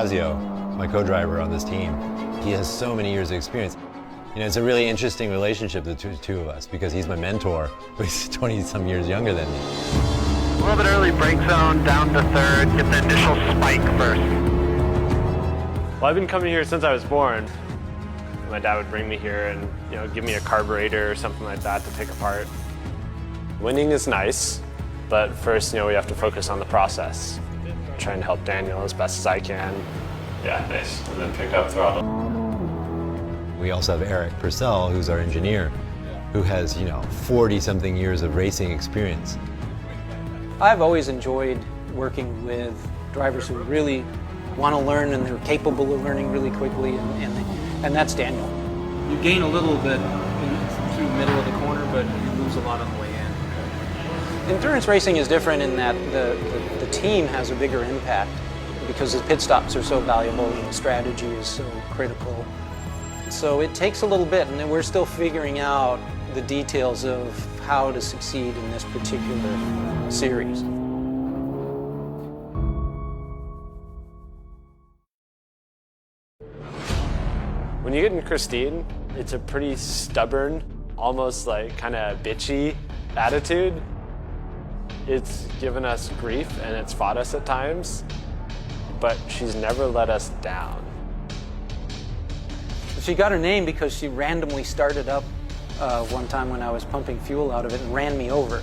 Fazio, my co-driver on this team. He has so many years of experience. You know, it's a really interesting relationship, the two of us, because he's my mentor, who's 20-some years younger than me. A little bit early brake zone, down to third, get the initial spike first. Well, I've been coming here since I was born. My dad would bring me here and, give me a carburetor or something like that to take apart. Winning is nice, but first, we have to focus on the process. Trying to help Daniel as best as I can. Yeah, nice. And then pick up throttle. We also have Eric Purcell, who's our engineer, who has, 40-something years of racing experience. I've always enjoyed working with drivers who really want to learn and they're capable of learning really quickly, and that's Daniel. You gain a little bit through the middle of the corner, but you lose a lot on the way in. Endurance racing is different in that the team has a bigger impact because the pit stops are so valuable and the strategy is so critical. So it takes a little bit, and we're still figuring out the details of how to succeed in this particular series. When you get in Christine, it's a pretty stubborn, almost like kind of bitchy attitude. It's given us grief and it's fought us at times, but she's never let us down. She got her name because she randomly started up one time when I was pumping fuel out of it and ran me over.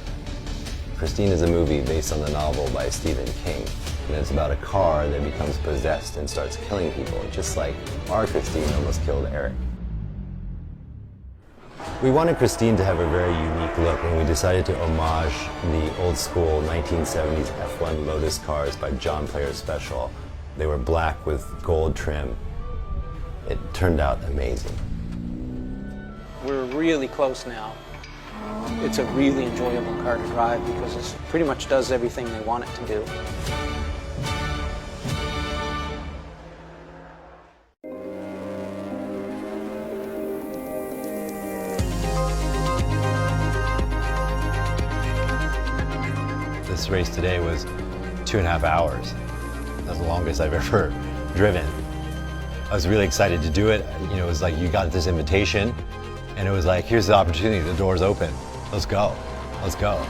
Christine is a movie based on the novel by Stephen King. And it's about a car that becomes possessed and starts killing people, just like our Christine almost killed Eric. We wanted Christine to have a very unique look, and we decided to homage the old school 1970s F1 Lotus cars by John Player's Special. They were black with gold trim. It turned out amazing. We're really close now. It's a really enjoyable car to drive because it pretty much does everything they want it to do. This race today was 2.5 hours. That's the longest I've ever driven. I was really excited to do it. It was like you got this invitation, and it was like, here's the opportunity, the door's open. Let's go, let's go.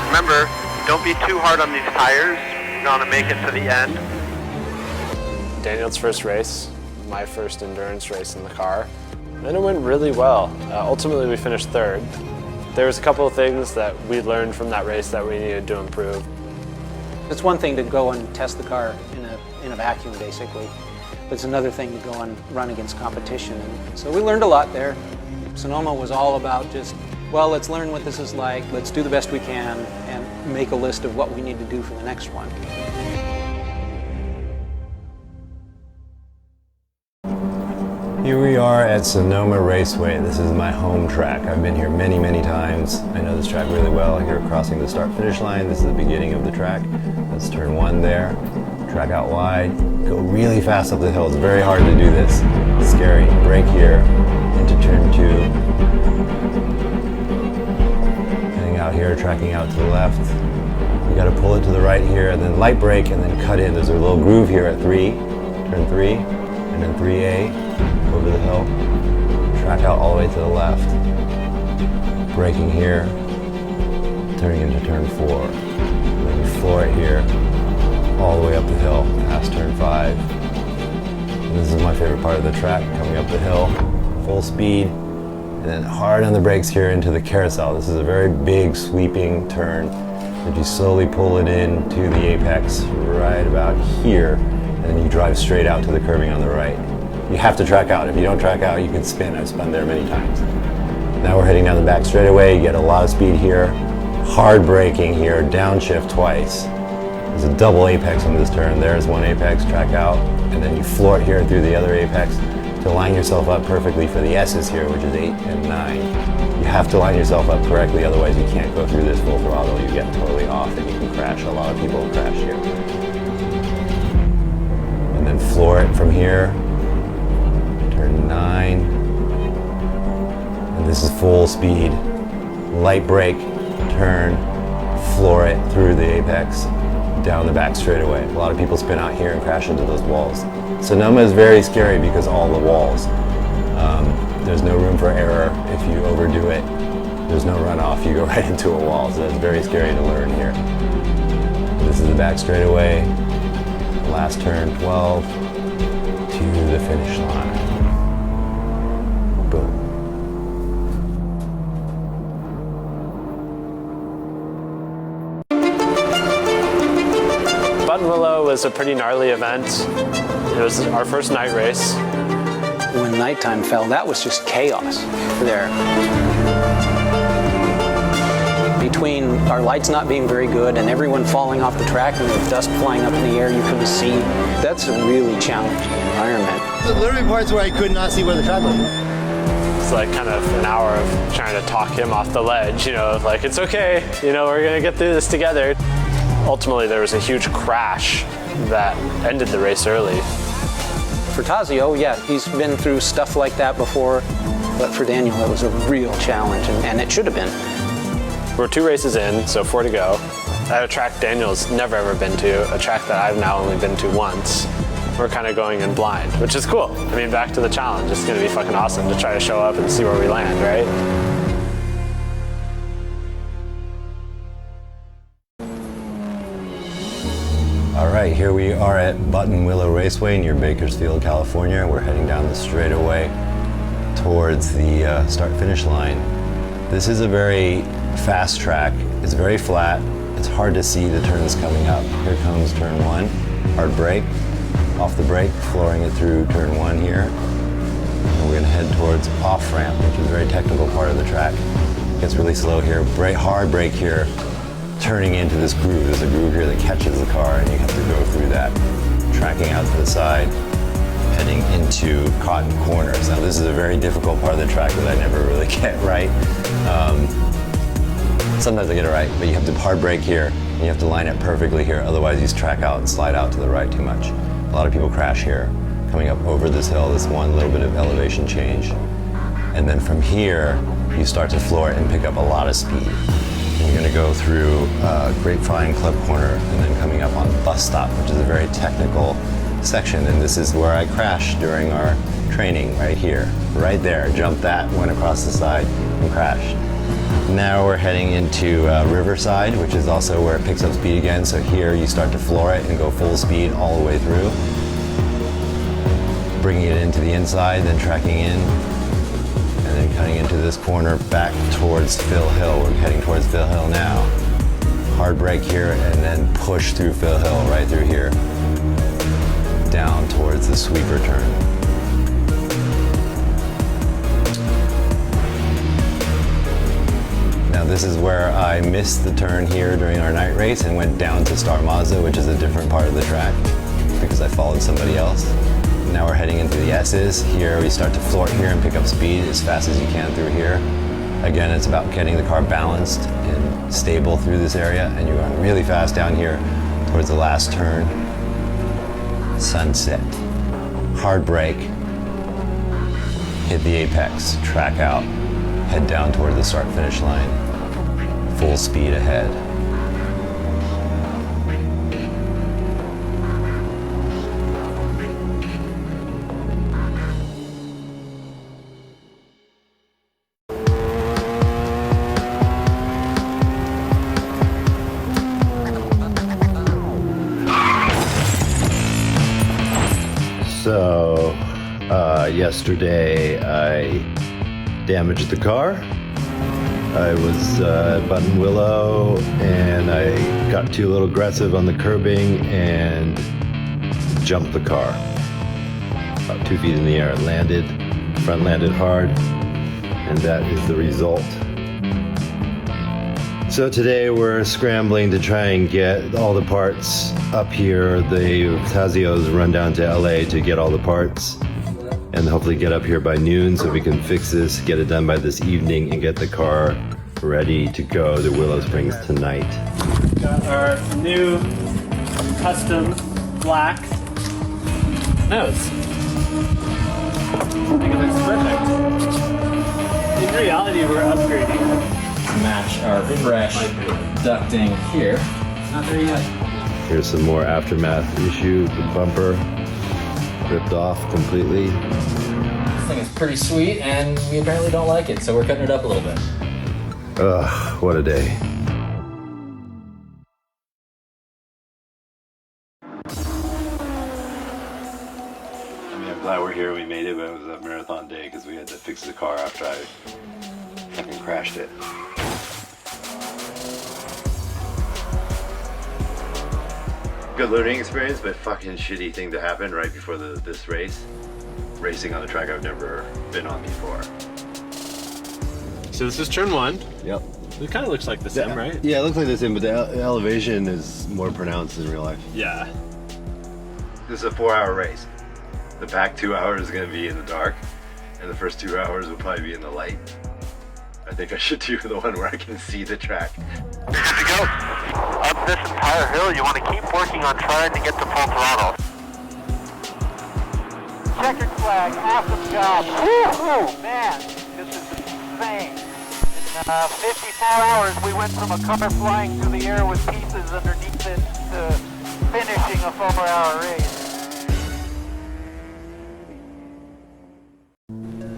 Remember, don't be too hard on these tires. You want to make it to the end. Daniel's first race, my first endurance race in the car, and it went really well. Ultimately, we finished third. There was a couple of things that we learned from that race that we needed to improve. It's one thing to go and test the car in a vacuum, basically, but it's another thing to go and run against competition. And so we learned a lot there. Sonoma was all about just, well, let's learn what this is like, let's do the best we can, and make a list of what we need to do for the next one. Here we are at Sonoma Raceway. This is my home track. I've been here many, many times. I know this track really well. Here crossing the start-finish line. This is the beginning of the track. That's turn 1 there. Track out wide. Go really fast up the hill. It's very hard to do this. It's scary. Brake here into turn 2. Heading out here, tracking out to the left. You got to pull it to the right here, and then light brake, and then cut in. There's a little groove here at 3, turn 3, and then 3A. Over the hill, track out all the way to the left, braking here, turning into turn 4, and then you floor it here, all the way up the hill, past turn 5. And this is my favorite part of the track, coming up the hill, full speed, and then hard on the brakes here into the carousel. This is a very big sweeping turn that you slowly pull it in to the apex right about here, and then you drive straight out to the curbing on the right. You have to track out. If you don't track out, you can spin. I've spun there many times. Now we're heading down the back straightaway. You get a lot of speed here. Hard braking here, downshift twice. There's a double apex on this turn. There's one apex, track out, and then you floor it here through the other apex to line yourself up perfectly for the S's here, which is 8 and 9. You have to line yourself up correctly, otherwise you can't go through this full throttle. You get totally off and you can crash. A lot of people crash here. And then floor it from here. Turn 9, and this is full speed, light brake, turn, floor it through the apex, down the back straightaway. A lot of people spin out here and crash into those walls. Sonoma is very scary because all the walls. There's no room for error. If you overdo it, there's no runoff. You go right into a wall. So it's very scary to learn here. This is the back straightaway. Last turn 12 to the finish line. Boom. Buttonwillow was a pretty gnarly event. It was our first night race. When nighttime fell, that was just chaos there. Between our lights not being very good and everyone falling off the track and the dust flying up in the air you couldn't see, that's a really challenging environment. There were literally parts where I could not see where the track was. It's like kind of an hour of trying to talk him off the ledge, you know, of like, it's okay, you know, we're gonna get through this together. Ultimately, there was a huge crash that ended the race early. For Tazio, yeah, he's been through stuff like that before, but for Daniel, it was a real challenge, and it should have been. We're 2 races in, so 4 to go. At a track Daniel's never ever been to, a track that I've now only been to once. We're kind of going in blind, which is cool. I mean, back to the challenge. It's gonna be fucking awesome to try to show up and see where we land, right? All right, here we are at Buttonwillow Raceway near Bakersfield, California. We're heading down the straightaway towards the start-finish line. This is a very fast track. It's very flat. It's hard to see the turns coming up. Here comes turn 1, hard brake, off the brake, flooring it through turn 1 here. And we're gonna head towards off-ramp, which is a very technical part of the track. It gets really slow here. Hard brake here, turning into this groove. There's a groove here that catches the car and you have to go through that. Tracking out to the side, heading into Cotton Corners. Now this is a very difficult part of the track that I never really get right. Sometimes I get it right, but you have to hard brake here and you have to line it perfectly here, otherwise you track out and slide out to the right too much. A lot of people crash here. Coming up over this hill, this one little bit of elevation change. And then from here, you start to floor it and pick up a lot of speed. You're going to go through Grapevine Club Corner and then coming up on Bus Stop, which is a very technical section. And this is where I crashed during our training, right here. Right there. Jumped that, went across the side, and crashed. Now we're heading into Riverside, which is also where it picks up speed again. So here you start to floor it and go full speed all the way through. Bringing it into the inside, then tracking in. And then cutting into this corner back towards Phil Hill. We're heading towards Phil Hill now. Hard brake here and then push through Phil Hill, right through here. Down towards the sweeper turn. Now this is where I missed the turn here during our night race and went down to Star Mazda, which is a different part of the track because I followed somebody else. Now we're heading into the S's. Here we start to floor here and pick up speed as fast as you can through here. Again, it's about getting the car balanced and stable through this area, and you're going really fast down here towards the last turn. Sunset. Hard brake. Hit the apex, track out, head down toward the start-finish line. Full speed ahead. So, yesterday I damaged the car. I was at Buttonwillow and I got too little aggressive on the curbing and jumped the car. About 2 feet in the air, it landed, front landed hard, and that is the result. So today we're scrambling to try and get all the parts up here. The Tazios run down to LA to get all the parts and hopefully get up here by noon so we can fix this, get it done by this evening, and get the car ready to go to Willow Springs tonight. Got our new custom black nose. I think it looks perfect. In reality, we're upgrading. Match our fresh ducting here. Not there yet. Here's some more aftermath issue, the bumper. ripped off completely. This thing is pretty sweet, and we apparently don't like it, so we're cutting it up a little bit. Ugh, what a day. I'm glad we're here. We made it, but it was a marathon day because we had to fix the car after I fucking crashed it. Good learning experience, but fucking shitty thing to happen right before this race. Racing on a track I've never been on before. So this is turn 1. Yep. It kind of looks like the sim, right? Yeah, it looks like the sim, but the elevation is more pronounced in real life. Yeah. This is a 4-hour race. The back 2 hours is going to be in the dark, and the first 2 hours will probably be in the light. I think I should do the one where I can see the track. You're good to go. Up this entire hill, you want to keep working on trying to get to full throttle. Checkered flag, awesome job. Woo-hoo, man, this is insane. In 54 hours, we went from a car flying through the air with pieces underneath it to finishing a 4-hour race.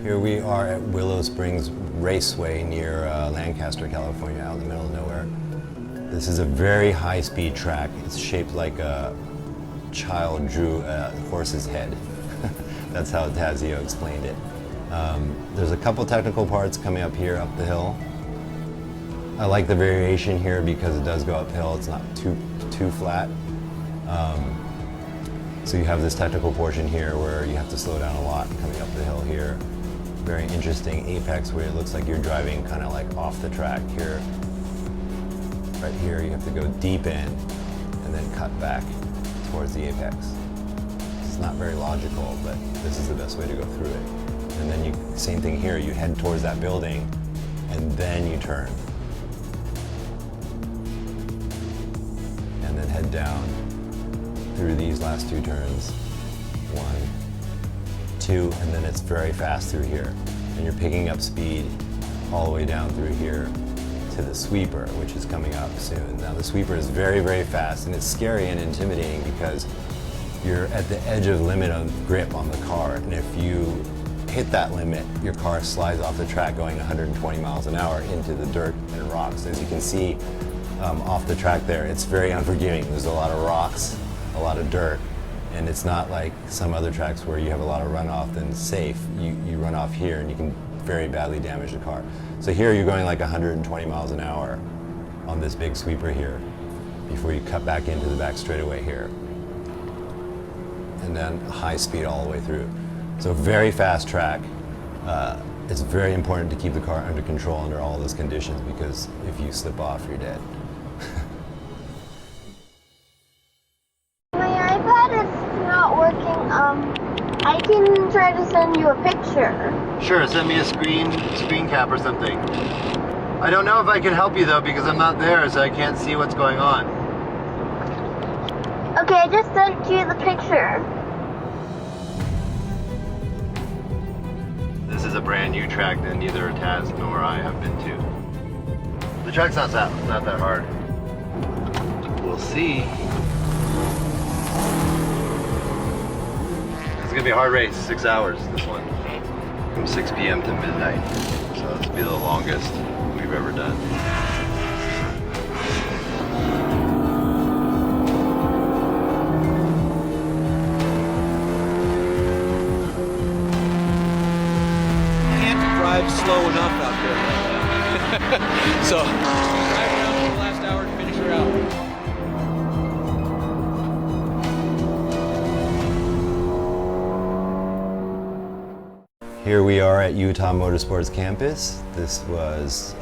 Here we are at Willow Springs Raceway near Lancaster, California, out in the middle of nowhere. This is a very high-speed track. It's shaped like a child drew a horse's head. That's how Tazio explained it. There's a couple technical parts coming up here, up the hill. I like the variation here because it does go uphill. It's not too flat. So you have this technical portion here where you have to slow down a lot coming up the hill here. Very interesting apex where it looks like you're driving kind of like off the track here. Right here you have to go deep in and then cut back towards the apex. It's not very logical, but this is the best way to go through it. And then same thing here, you head towards that building and then you turn. And then head down through these last 2 turns. 1, 2, and then it's very fast through here. And you're picking up speed all the way down through here to the sweeper, which is coming up soon. Now the sweeper is very, very fast, and it's scary and intimidating because you're at the edge of limit of grip on the car, and if you hit that limit, your car slides off the track going 120 miles an hour into the dirt and rocks. As you can see off the track there, it's very unforgiving. There's a lot of rocks, a lot of dirt, and it's not like some other tracks where you have a lot of runoff and safe. You run off here and you can very badly damage the car. So here you're going like 120 miles an hour on this big sweeper here before you cut back into the back straightaway here. And then high speed all the way through. So very fast track. It's very important to keep the car under control under all those conditions because if you slip off, you're dead. My iPad is not working. I can try to send you a picture. Sure, send me a screen cap or something. I don't know if I can help you though because I'm not there, so I can't see what's going on. Okay, I just sent you the picture. This is a brand new track that neither Taz nor I have been to. The track's not that hard. We'll see. It's gonna be a hard race, 6 hours, this one. From 6 p.m. to midnight. So this will be the longest we've ever done. Can't drive slow enough out there. So, drive around for the last hour and finish her out. Here we are at Utah Motorsports Campus. This was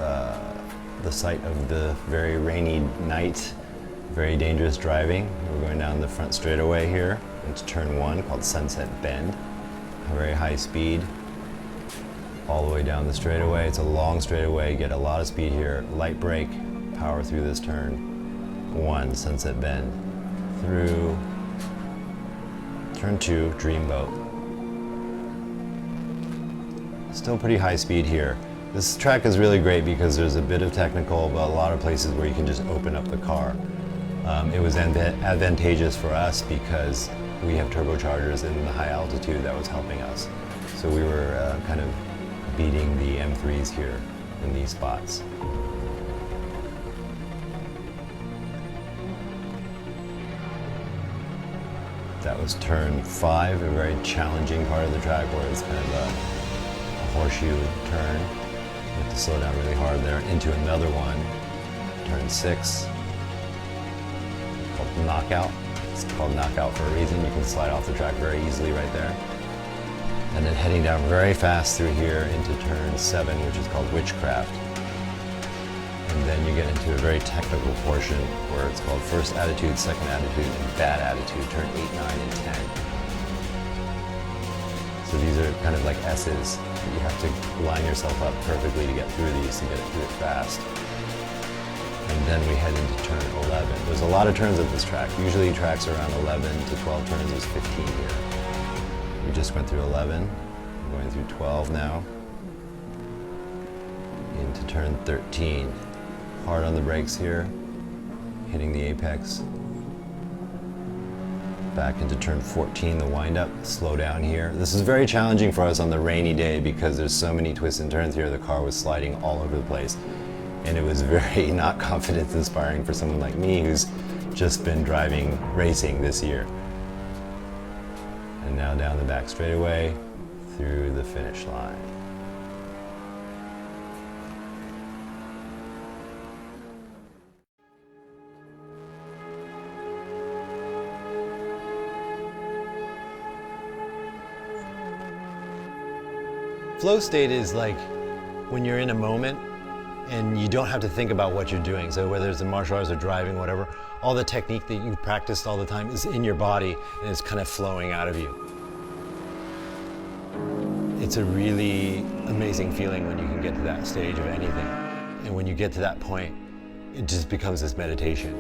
the site of the very rainy night, very dangerous driving. We're going down the front straightaway here into turn 1 called Sunset Bend. A very high speed all the way down the straightaway. It's a long straightaway, get a lot of speed here. Light brake, power through this turn 1, Sunset Bend. Through turn 2, Dreamboat. Still pretty high speed here. This track is really great because there's a bit of technical, but a lot of places where you can just open up the car. It was advantageous for us because we have turbochargers in the high altitude that was helping us. So we were kind of beating the M3s here in these spots. That was turn 5, a very challenging part of the track where it's kind of a horseshoe turn. You have to slow down really hard there. Into another one, turn 6, called Knockout. It's called Knockout for a reason. You can slide off the track very easily right there. And then heading down very fast through here into turn 7, which is called Witchcraft. And then you get into a very technical portion where it's called First Attitude, Second Attitude, and Bad Attitude, turn 8, 9, and 10. So these are kind of like S's. You have to line yourself up perfectly to get through these, to get through it fast. And then we head into turn 11. There's a lot of turns at this track. Usually tracks around 11 to 12 turns. There's 15 here. We just went through 11. We're going through 12 now. Into turn 13. Hard on the brakes here, hitting the apex. Back into turn 14, the windup, slow down here. This is very challenging for us on the rainy day because there's so many twists and turns here. The car was sliding all over the place. And it was very not confidence inspiring for someone like me who's just been driving racing this year. And now down the back straightaway through the finish line. Flow state is like when you're in a moment and you don't have to think about what you're doing. So whether it's in martial arts or driving, whatever, all the technique that you practiced all the time is in your body and it's kind of flowing out of you. It's a really amazing feeling when you can get to that stage of anything. And when you get to that point, it just becomes this meditation.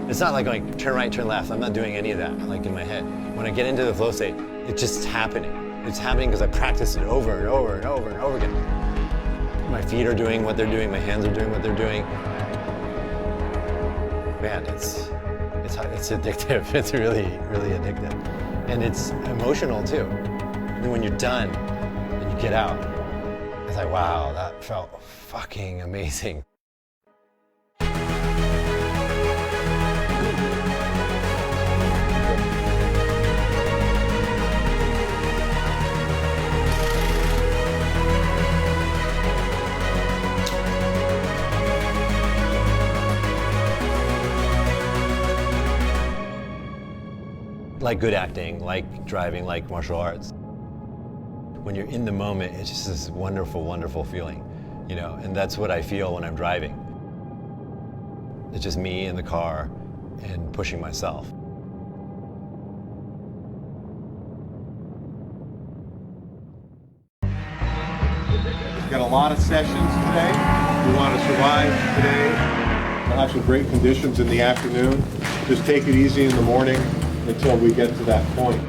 It's not like going turn right, turn left. I'm not doing any of that like in my head. When I get into the flow state, it's just happening. It's happening because I practiced it over and over and over and over again. My feet are doing what they're doing, my hands are doing what they're doing. Man, it's addictive. It's really, really addictive. And it's emotional too. And then when you're done and you get out, it's like, wow, that felt fucking amazing. Like good acting, like driving, like martial arts. When you're in the moment, it's just this wonderful, wonderful feeling, you know, and that's what I feel when I'm driving. It's just me in the car and pushing myself. We've got a lot of sessions today. We want to survive today. We'll have some great conditions in the afternoon. Just take it easy in the morning until we get to that point.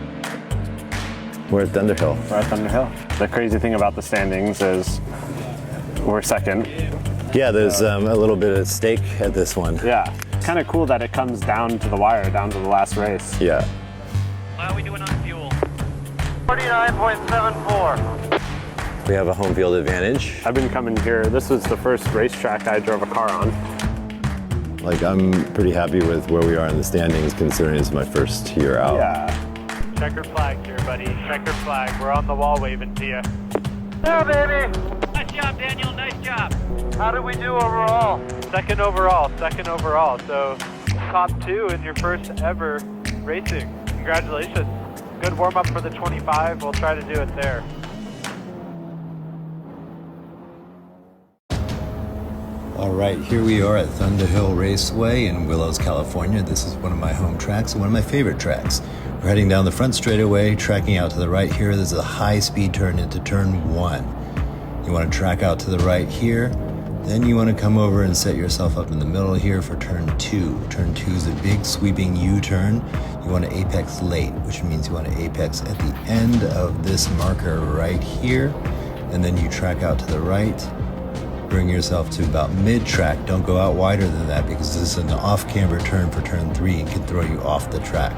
We're at Thunderhill. We're at Thunderhill. The crazy thing about the standings is we're second. Yeah, there's a little bit at stake at this one. Yeah, it's kind of cool that it comes down to the wire, down to the last race. Yeah. How are we doing on fuel? 49.74. We have a home field advantage. I've been coming here. This was the first racetrack I drove a car on. Like, I'm pretty happy with where we are in the standings considering it's my first year out. Yeah. Checkered flag here, buddy. Checkered flag. We're on the wall waving to you. Yeah, baby. Nice job, Daniel. Nice job. How did we do overall? Second overall. Second overall. So, top 2 in your first ever racing. Congratulations. Good warm up for the 25. We'll try to do it there. All right, here we are at Thunderhill Raceway in Willows, California. This is one of my home tracks and one of my favorite tracks. We're heading down the front straightaway, tracking out to the right here. There's a high-speed turn into turn 1. You want to track out to the right here. Then you want to come over and set yourself up in the middle here for turn 2. Turn 2 is a big sweeping U-turn. You want to apex late, which means you want to apex at the end of this marker right here. And then you track out to the right. Bring yourself to about mid-track. Don't go out wider than that because this is an off-camber turn for turn 3 and can throw you off the track.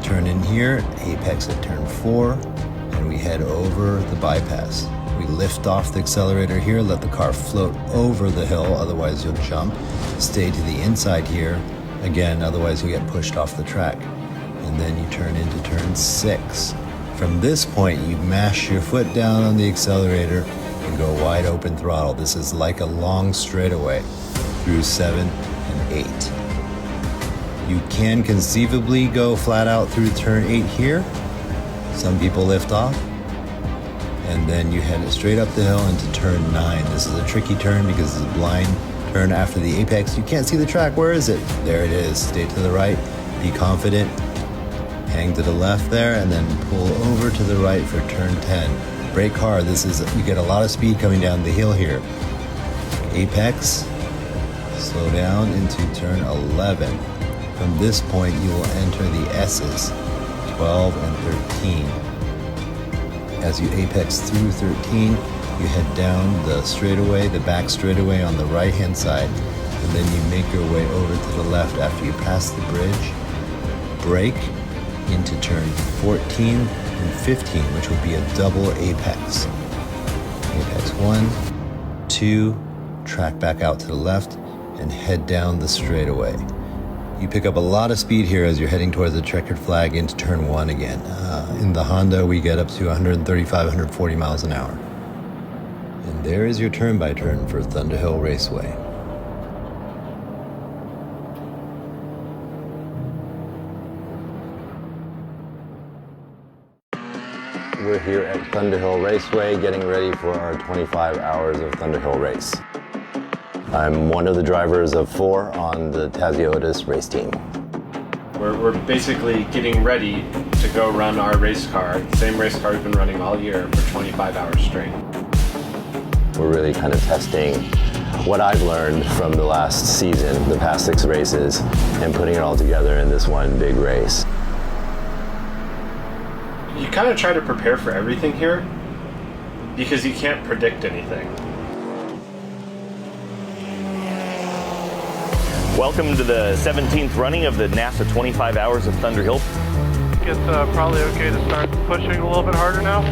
turn in here, apex at turn 4, and we head over the bypass. We lift off the accelerator here, let the car float over the hill, otherwise you'll jump. Stay to the inside here, again, otherwise you'll get pushed off the track. And then you turn into turn 6. From this point, you mash your foot down on the accelerator and go wide open throttle. This is like a long straightaway through 7 and 8. You can conceivably go flat out through turn 8 here. Some people lift off. And then you head straight up the hill into turn 9. This is a tricky turn because it's a blind turn after the apex. You can't see the track. Where is it? There it is. Stay to the right. Be confident. Hang to the left there and then pull over to the right for turn 10. Brake hard. You get a lot of speed coming down the hill here. Apex. Slow down into turn 11. From this point, you will enter the S's, 12 and 13. As you apex through 13, you head down the straightaway, the back straightaway on the right-hand side, and then you make your way over to the left after you pass the bridge. Brake into turn 14 and 15, which will be a double apex. Apex 1, 2, track back out to the left, and head down the straightaway. You pick up a lot of speed here as you're heading towards the checkered flag into turn 1 again. In the Honda, we get up to 135, 140 miles an hour. And there is your turn-by-turn for Thunderhill Raceway. We're here at Thunderhill Raceway getting ready for our 25 hours of Thunderhill race. I'm one of the drivers of 4 on the Taziotis race team. We're basically getting ready to go run our race car, the same race car we've been running all year for 25 hours straight. We're really kind of testing what I've learned from the last season, the past 6 races, and putting it all together in this one big race. You kind of try to prepare for everything here because you can't predict anything. Welcome to the 17th running of the NASA 25 Hours of Thunderhill. It's probably okay to start pushing a little bit harder now?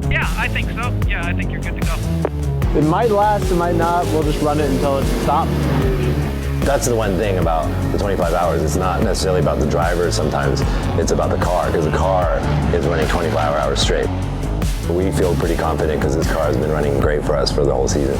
Yeah, I think so. Yeah, I think you're good to go. It might last, it might not. We'll just run it until it stops. That's the one thing about the 25 hours. It's not necessarily about the driver sometimes. It's about the car, because the car is running 25 hours straight. We feel pretty confident because this car has been running great for us for the whole season.